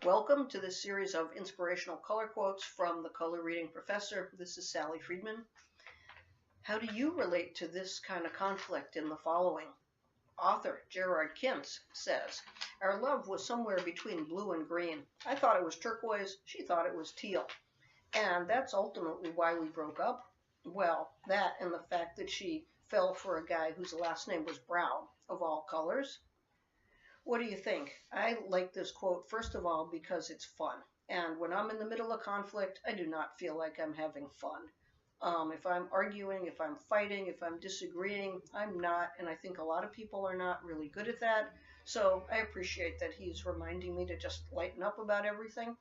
Welcome to this series of inspirational color quotes from the Color Reading Professor. This is Sally Friedman. How do you relate to this kind of conflict in the following? Author Gerard Kintz says, "Our love was somewhere between blue and green. I thought it was turquoise, she thought it was teal. And that's ultimately why we broke up. Well, that and the fact that she fell for a guy whose last name was Brown, of all colors." What do you think? I like this quote, first of all, because it's fun. And when I'm in the middle of conflict, I do not feel like I'm having fun. If I'm arguing, if I'm fighting, if I'm disagreeing, I'm not, and I think a lot of people are not really good at that. So I appreciate that he's reminding me to just lighten up about everything.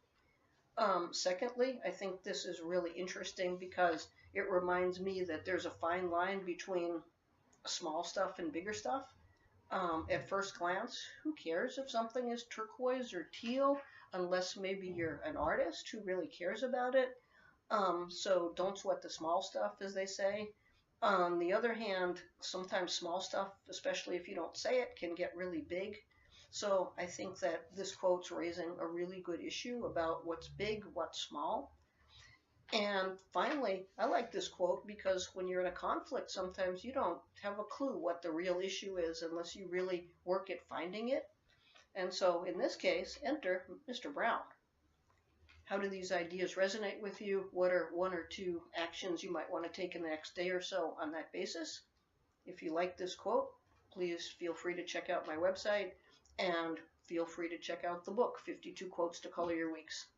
Secondly, I think this is really interesting because it reminds me that there's a fine line between small stuff and bigger stuff. At first glance, who cares if something is turquoise or teal, unless maybe you're an artist who really cares about it. So don't sweat the small stuff, as they say. On the other hand, sometimes small stuff, especially if you don't say it, can get really big. So I think that this quote's raising a really good issue about what's big, what's small. And finally, I like this quote because when you're in a conflict, sometimes you don't have a clue what the real issue is unless you really work at finding it. And so in this case, enter Mr. Brown. How do these ideas resonate with you? What are one or two actions you might want to take in the next day or so on that basis? If you like this quote, please feel free to check out my website and feel free to check out the book, 52 Quotes to Color Your Weeks.